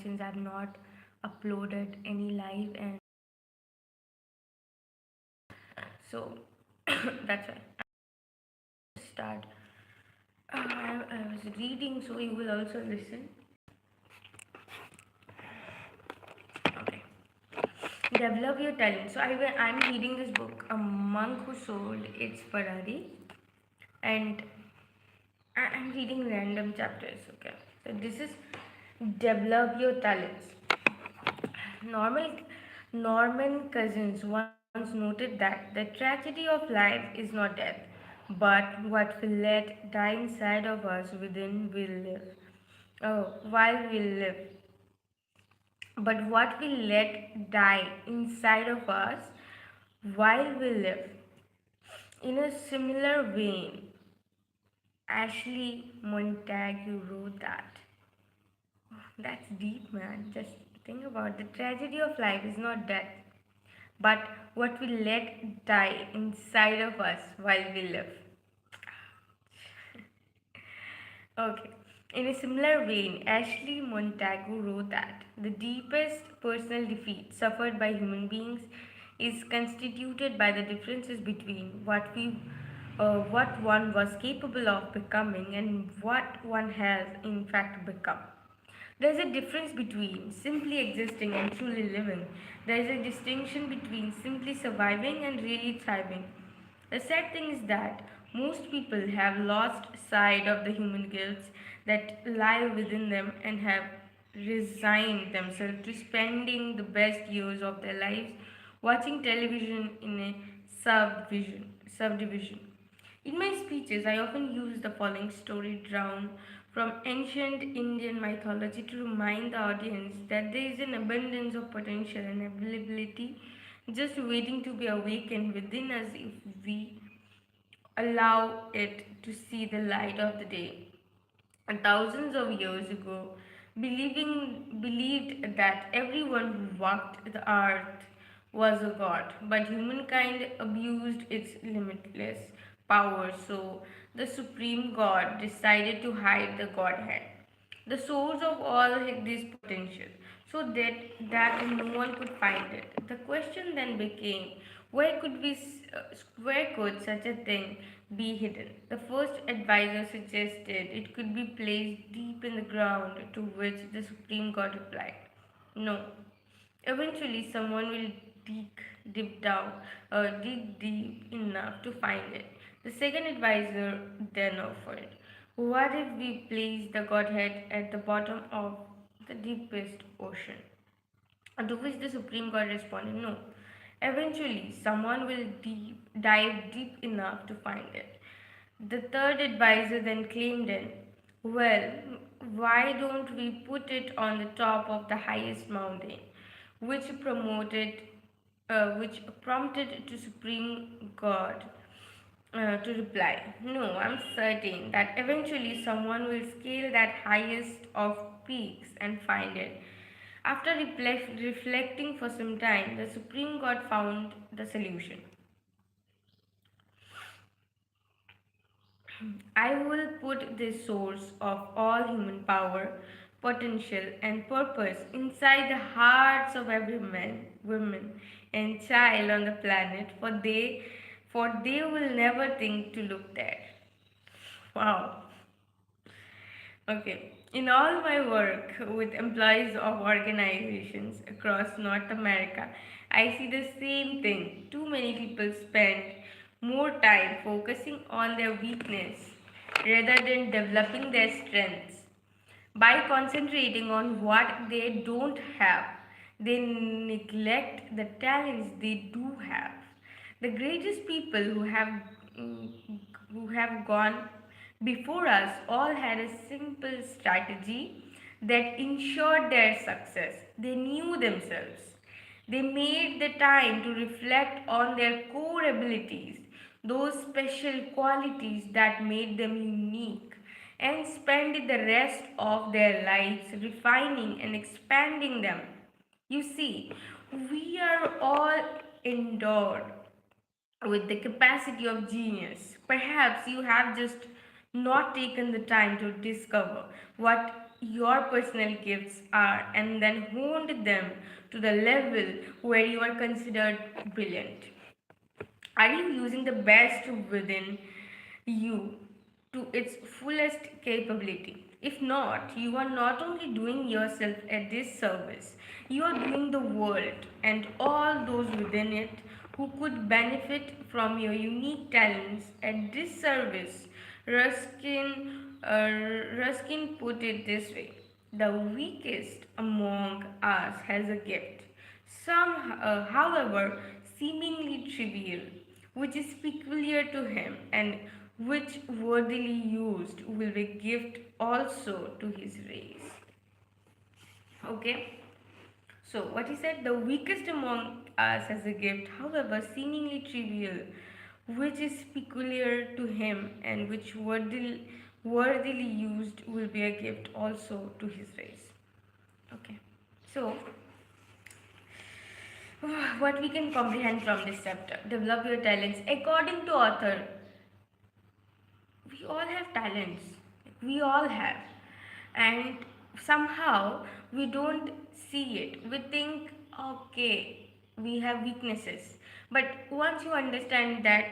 since I've not uploaded any live, and so that's why I start. I was reading, so you will also listen. Okay. Develop your talent. So I'm reading this book, A Monk Who Sold Its Ferrari, and I'm reading random chapters. Okay. So this is develop your talents. Normal Norman Cousins once noted that the tragedy of life is not death, but what we let die inside of us within will live. Oh, while we live. But what we let die inside of us while we live. In a similar vein, Ashley Montagu wrote that. That's deep, man. Just think about the tragedy of life is not death, but what we let die inside of us while we live. Okay. In a similar vein, Ashley Montagu wrote that the deepest personal defeat suffered by human beings is constituted by the differences between what one was capable of becoming and what one has in fact become. There is a difference between simply existing and truly living. There is a distinction between simply surviving and really thriving. The sad thing is that most people have lost sight of the human gifts that lie within them and have resigned themselves to spending the best years of their lives watching television in a subdivision. In my speeches, I often use the following story drawn from ancient Indian mythology to remind the audience that there is an abundance of potential and availability just waiting to be awakened within us if we allow it to see the light of the day. And thousands of years ago, believed that everyone who walked the earth was a god, but humankind abused its limitless power, so the supreme god decided to hide the godhead, the source of all this potential, so that no one could find it. The question then became, where could such a thing be hidden? The first advisor suggested it could be placed deep in the ground, to which the supreme god replied, no. Eventually, someone will dig deep enough to find it. The second advisor then offered, what if we place the Godhead at the bottom of the deepest ocean? To which the Supreme God responded, no. Eventually, someone will dive deep enough to find it. The third advisor then claimed in, well, why don't we put it on the top of the highest mountain? Which which prompted to Supreme God to reply, no, I'm certain that eventually someone will scale that highest of peaks and find it. After reflecting for some time, the Supreme God found the solution. I will put the source of all human power, potential, and purpose inside the hearts of every man, woman, and child on the planet, for they will never think to look there. Wow. Okay. In all my work with employees of organizations across North America, I see the same thing. Too many people spend more time focusing on their weakness rather than developing their strengths. By concentrating on what they don't have, they neglect the talents they do have. The greatest people mm, who have gone before us all had a simple strategy that ensured their success. They knew themselves. They made the time to reflect on their core abilities, those special qualities that made them unique, and spend the rest of their lives refining and expanding them. You see, we are all endowed with the capacity of genius. Perhaps you have just not taken the time to discover what your personal gifts are and then honed them to the level where you are considered brilliant? Are you using the best within you to its fullest capability? If not, you are not only doing yourself a disservice, you are doing the world and all those within it who could benefit from your unique talents a disservice. Ruskin put it this way: the weakest among us has a gift, however, seemingly trivial, which is peculiar to him, and which worthily used will be gift also to his race. Okay, so what he said, the weakest among us has a gift, however seemingly trivial, which is peculiar to him, and which worthily used will be a gift also to his race. Okay, so what we can comprehend from this chapter: develop your talents. According to author, we all have talents. We all have, and somehow we don't see it. We think, okay, we have weaknesses, but once you understand that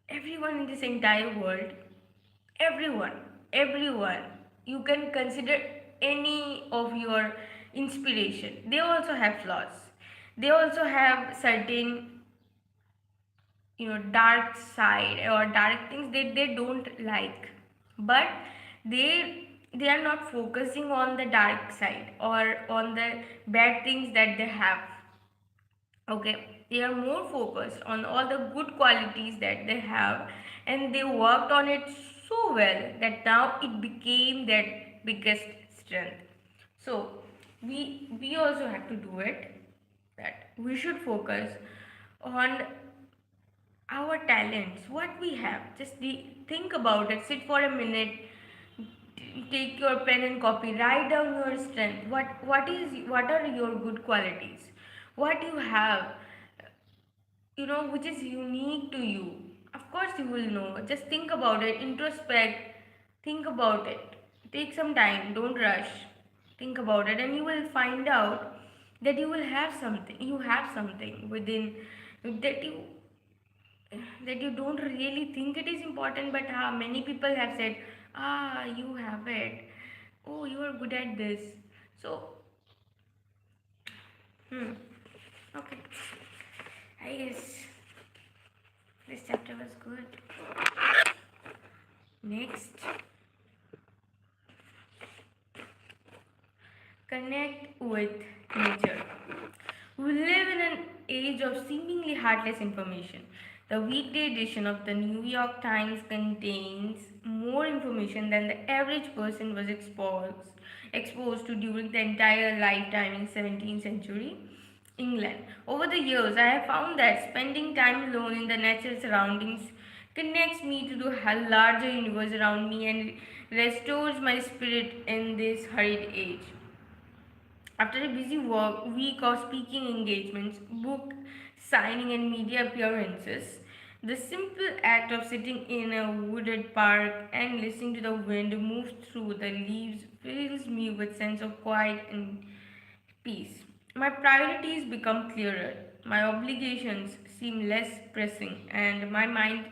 everyone in this entire world, everyone, everyone, you can consider any of your inspiration, they also have flaws, they also have certain, dark side or dark things that they don't like, but they are not focusing on the dark side or on the bad things that they have. Okay, they are more focused on all the good qualities that they have, and they worked on it so well that now it became their biggest strength. So we also have to do it, that we should focus on our talents, what we have. Just think about it, sit for a minute, take your pen and copy, write down your strength, what are your good qualities, what you have, which is unique to you. Of course you will know. Just think about it, introspect, think about it, take some time, don't rush, think about it, and you will find out that you have something within that you don't really think it is important, but many people have said, you have it, oh, you are good at this. So okay, I guess this chapter was good. Next, connect with nature. We live in an age of seemingly heartless information. The weekday edition of the New York Times contains more information than the average person was exposed to during the entire lifetime in 17th century England. Over the years, I have found that spending time alone in the natural surroundings connects me to the larger universe around me and restores my spirit in this hurried age. After a busy work week of speaking engagements, book signing, and media appearances, the simple act of sitting in a wooded park and listening to the wind move through the leaves fills me with sense of quiet and peace. My priorities become clearer, my obligations seem less pressing, and my mind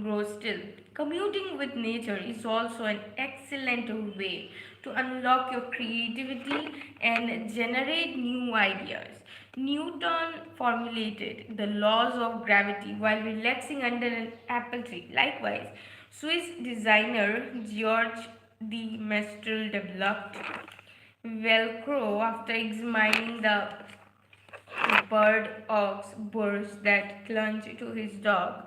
grows still. Commuting with nature is also an excellent way to unlock your creativity and generate new ideas. Newton formulated the laws of gravity while relaxing under an apple tree. Likewise, Swiss designer George de Mestral developed Velcro after examining the bird ox burrs that clung to his dog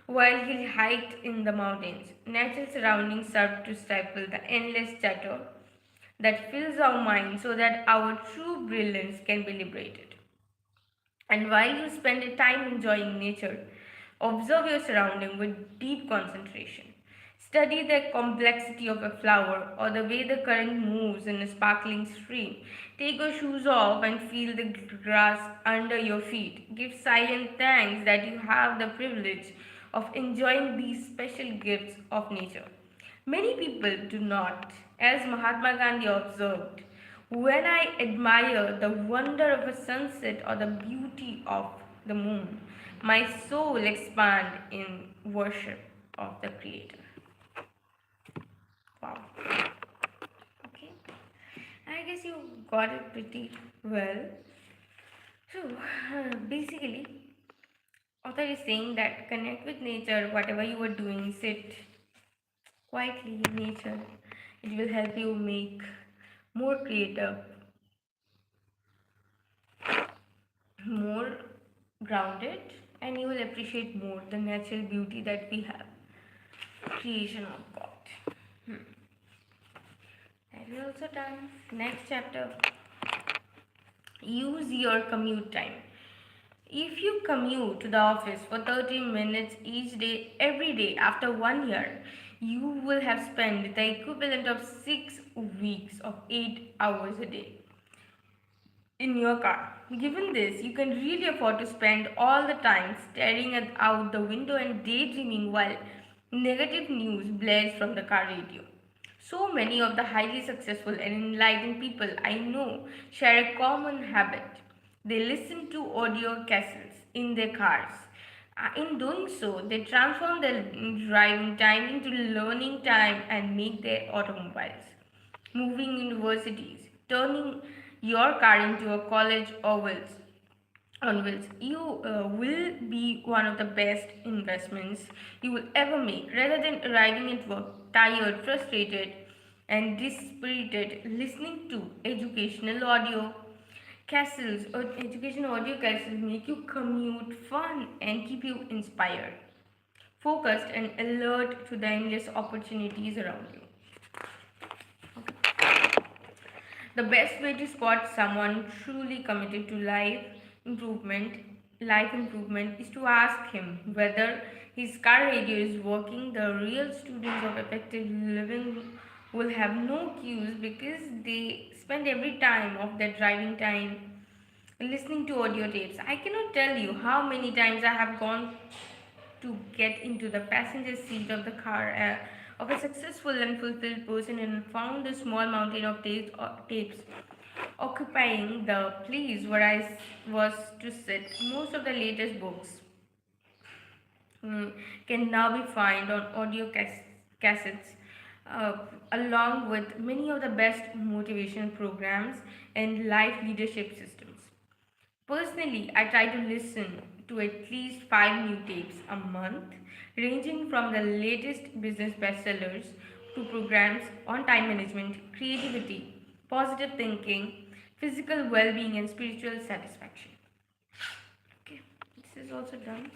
while he hiked in the mountains. Natural surroundings serve to stifle the endless chatter that fills our minds so that our true brilliance can be liberated. And while you spend a time enjoying nature, observe your surrounding with deep concentration. Study the complexity of a flower or the way the current moves in a sparkling stream. Take your shoes off and feel the grass under your feet. Give silent thanks that you have the privilege of enjoying these special gifts of nature. Many people do not As Mahatma Gandhi observed, when I admire the wonder of a sunset or the beauty of the moon, my soul expands in worship of the Creator. Wow. Okay. I guess you got it pretty well. So, basically, author is saying that connect with nature, whatever you are doing, sit quietly in nature. It will help you make more creative, more grounded, and you will appreciate more the natural beauty that we have. Creation of God. That is also done. Next chapter. Use your commute time. If you commute to the office for 30 minutes each day, every day, after 1 year, you will have spent the equivalent of 6 weeks of 8 hours a day in your car. Given this, you can really afford to spend all the time staring out the window and daydreaming while negative news blares from the car radio. So many of the highly successful and enlightened people I know share a common habit. They listen to audio cassettes in their cars. In doing so, they transform their driving time into learning time and make their automobiles moving universities, turning your car into a college on wheels. You will be one of the best investments you will ever make. Rather than arriving at work tired, frustrated, and dispirited, listening to educational audio castles or education audio castles make you commute fun and keep you inspired, focused, and alert to the endless opportunities around you. The best way to spot someone truly committed to improvement, life improvement is to ask him whether his car radio is working. The real students of effective living will have no cues because they spend every time of their driving time listening to audio tapes. I cannot tell you how many times I have gone to get into the passenger seat of the car of a successful and fulfilled person and found a small mountain of tapes occupying the place where was to sit. Most of the latest books can now be found on cassettes, uh, along with many of the best motivation programs and life leadership systems. Personally, I try to listen to at least 5 new tapes a month, ranging from the latest business bestsellers to programs on time management, creativity, positive thinking, physical well being, and spiritual satisfaction. Okay, this is also done.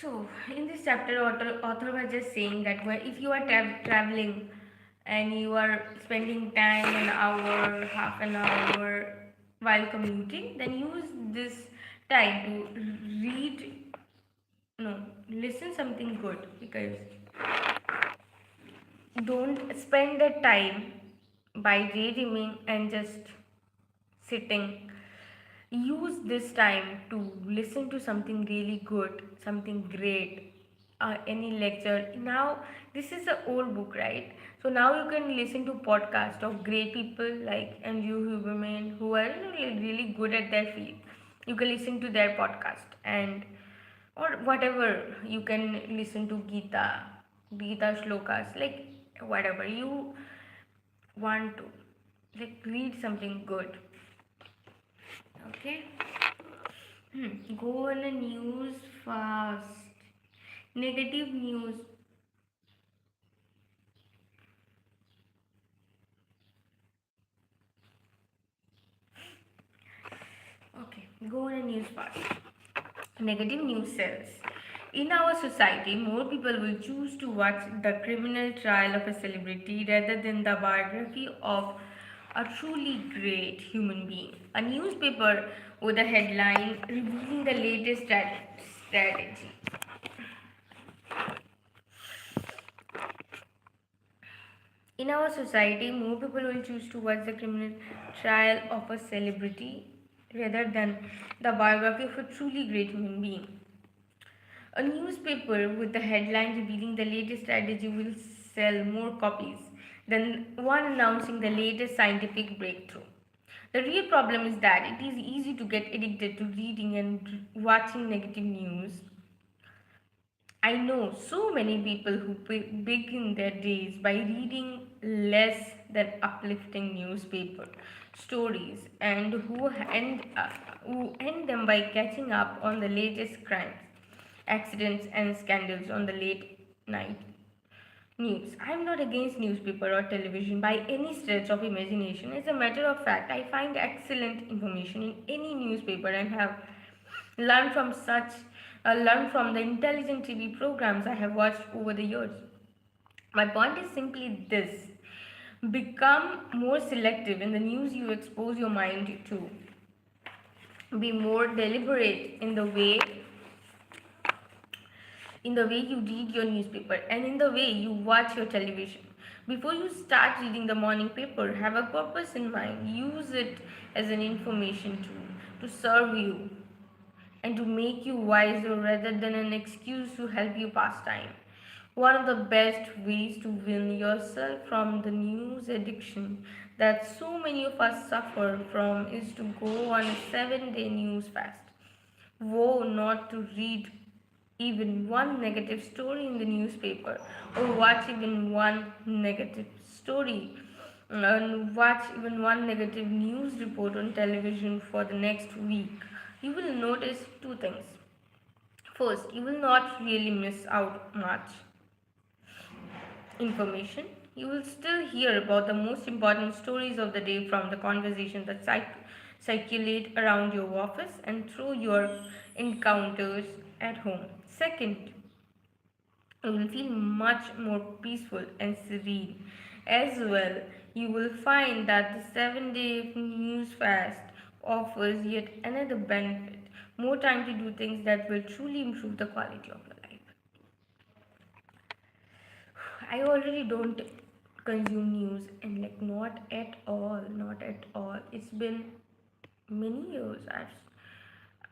So, in this chapter, author was just saying that if you are traveling and you are spending time an hour, half an hour while commuting, then use this time to read, no, listen something good because don't spend the time by daydreaming and just sitting. Use this time to listen to something really good, something great, any lecture. Now this is an old book, right? So now you can listen to podcast of great people like Andrew Huberman who are really good at their field. You can listen to their podcast and or whatever. You can listen to Gita shlokas, like whatever you want to, like read something good. Okay. Go on the news fast. Negative news. Okay, go on the news fast. Negative news sells. In our society, more people will choose to watch the criminal trial of a celebrity rather than the biography of a truly great human being. A newspaper with a headline revealing the latest strategy. In our society, more people will choose to watch the criminal trial of a celebrity rather than the biography of a truly great human being. A newspaper with a headline revealing the latest strategy will sell more copies than one announcing the latest scientific breakthrough. The real problem is that it is easy to get addicted to reading and watching negative news. I know so many people who begin their days by reading less than uplifting newspaper stories and who end them by catching up on the latest crimes, accidents, and scandals on the late night news. I am not against newspaper or television by any stretch of imagination. As a matter of fact, I find excellent information in any newspaper and have learned from such learned from the intelligent TV programs I have watched over the years. My point is simply this: become more selective in the news you expose your mind to. Be more deliberate in the way you read your newspaper and in the way you watch your television. Before you start reading the morning paper, have a purpose in mind. Use it as an information tool to serve you and to make you wiser rather than an excuse to help you pass time. One of the best ways to win yourself from the news addiction that so many of us suffer from is to go on a 7-day news fast. Vow not to read even one negative story in the newspaper or watch even one negative story and watch even one negative news report on television for the next week. You will notice two things. First, you will not really miss out much information. You will still hear about the most important stories of the day from the conversations that circulate around your office and through your encounters at home. Second, you will feel much more peaceful and serene. As well, you will find that the 7-day news fast offers yet another benefit: more time to do things that will truly improve the quality of your life. I already don't consume news and like not at all. It's been many years.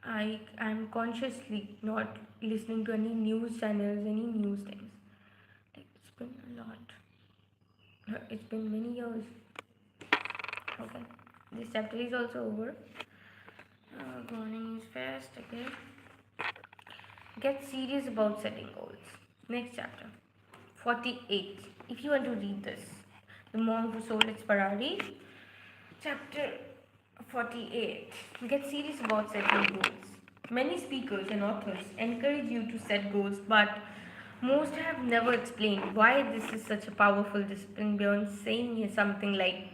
I'm consciously not listening to any news channels, any news things. Like it's been a lot. It's been many years. Okay, this chapter is also over. Morning is fast. Okay, get serious about setting goals. Next chapter, 48. If you want to read this, The Monk Who Sold Its Ferrari, chapter 48. Get serious about setting goals. Many speakers and authors encourage you to set goals, but most have never explained why this is such a powerful discipline beyond saying something like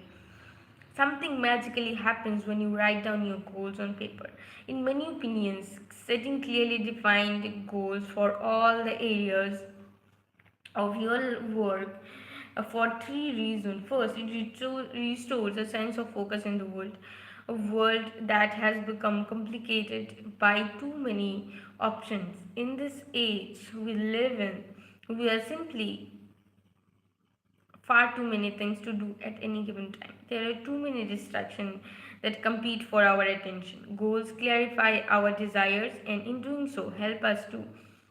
something magically happens when you write down your goals on paper. In many opinions, setting clearly defined goals for all the areas of your work for three reasons. First, it restores a sense of focus in the world, a world that has become complicated by too many options. In this age we live in, we are simply far too many things to do at any given time. There are too many distractions that compete for our attention. Goals clarify our desires and, in doing so, help us to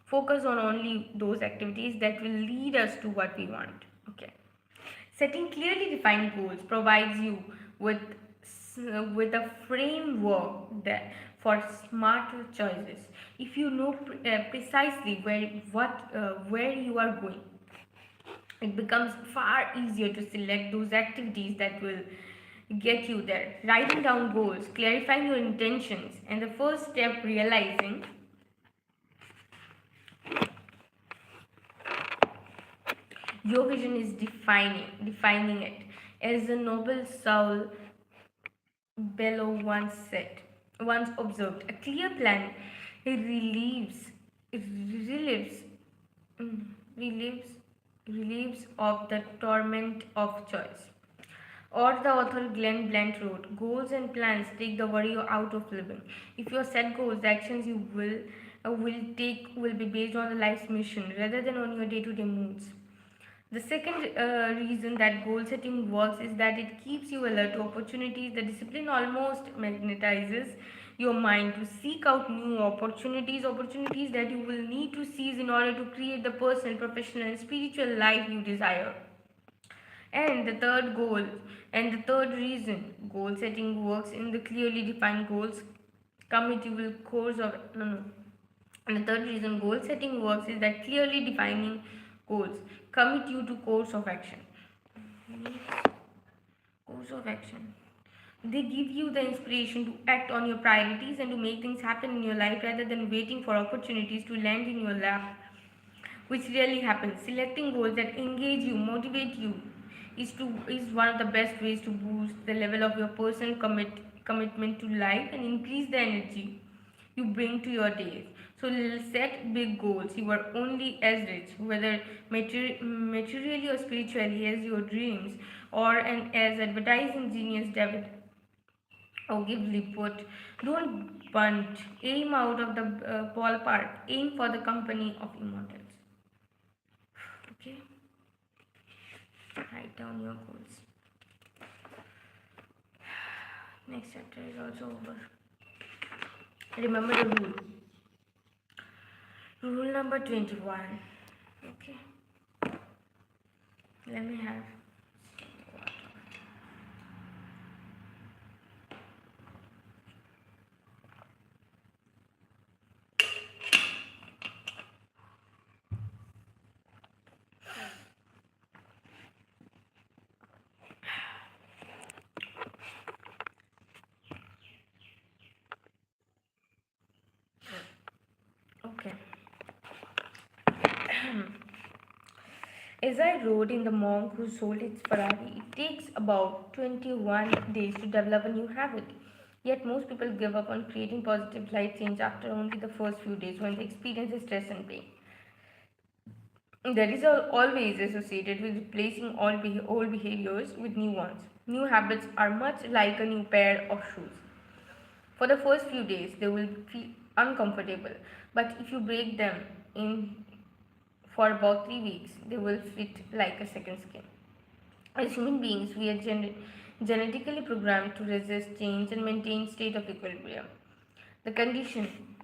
focus on only those activities that will lead us to what we want. Okay. Setting clearly defined goals provides you with with a framework for smarter choices. If you know precisely where you are going, it becomes far easier to select those activities that will get you there. Writing down goals, clarifying your intentions, and the first step, realizing your vision is defining it. As the noble Saul Bellow once observed, a clear plan relieves, mm, relieves, relieves of the torment of choice. Or the author Glenn Blunt wrote, goals and plans take the worry out of living. If you set goals, the actions you will take will be based on the life's mission rather than on your day-to-day moods. The second reason that goal setting works is that it keeps you alert to opportunities. The discipline almost magnetizes your mind to seek out new opportunities that you will need to seize in order to create the personal, professional, and spiritual life you desire. And the third goal, and the third reason goal setting works in the clearly defined goals, committable course of no no. And the third reason goal setting works is that clearly defining goals commit you to course of action. Course of action. They give you the inspiration to act on your priorities and to make things happen in your life rather than waiting for opportunities to land in your lap, which really happens. Selecting goals that engage you, motivate you, is one of the best ways to boost the level of your personal commitment to life and increase the energy you bring to your days. So set big goals. You are only as rich, whether materially or spiritually, as your dreams, or and as advertising genius David Ogilvy put, don't bunt, aim out of the ballpark, aim for the company of immortals. Okay, write down your goals. Next chapter is also over. Remember the rule. Rule number 21. Okay, let me have water. Okay. As I wrote in The Monk Who Sold His Ferrari, it takes about 21 days to develop a new habit. Yet most people give up on creating positive life change after only the first few days when they experience stress and pain. That is always associated with replacing old behaviors with new ones. New habits are much like a new pair of shoes. For the first few days, they will feel uncomfortable, but if you break them in for about 3 weeks, they will fit like a second skin. As human beings, we are genetically programmed to resist change and maintain state of equilibrium. The condition,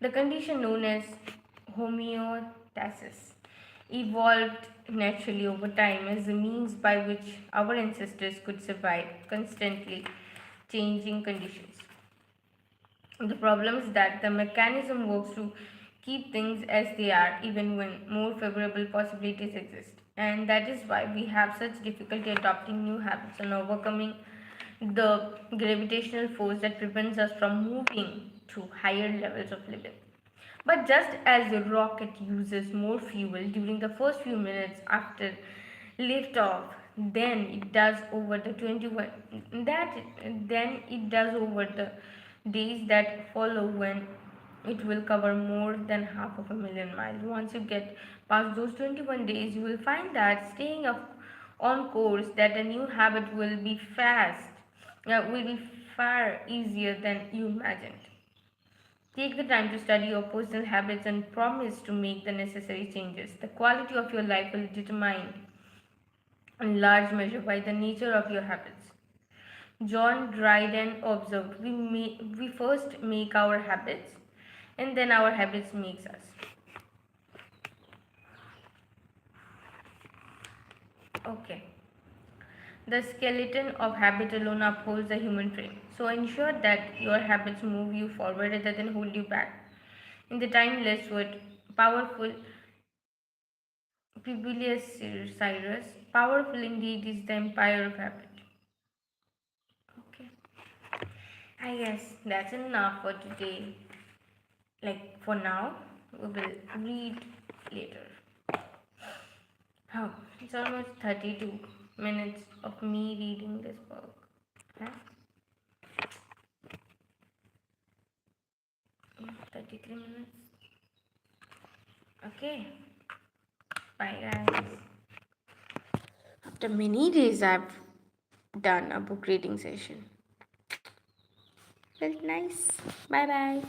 the condition known as homeostasis, evolved naturally over time as a means by which our ancestors could survive constantly changing conditions. The problem is that the mechanism works to keep things as they are even when more favorable possibilities exist. And that is why we have such difficulty adopting new habits and overcoming the gravitational force that prevents us from moving to higher levels of living. But just as a rocket uses more fuel during the first few minutes after liftoff than it does over the 21 that then it does over the days that follow, when it will cover more than half of a million miles. Once you get past those 21 days, you will find that staying up on course, that a new habit will be far easier than you imagined. Take the time to study your personal habits and promise to make the necessary changes. The quality of your life will determine in large measure by the nature of your habits. John Dryden observed, we first make our habits and then our habits makes us. Okay. The skeleton of habit alone upholds the human frame. So ensure that your habits move you forward rather than hold you back. In the timeless word, powerful Publius Cyrus, powerful indeed is the empire of habit. Okay. I guess that's enough for today. Like for now, we will read later. Oh, it's almost 32 minutes of me reading this book. Huh? 33 minutes. Okay. Bye, guys. After many days, I've done a book reading session. Felt nice. Bye bye.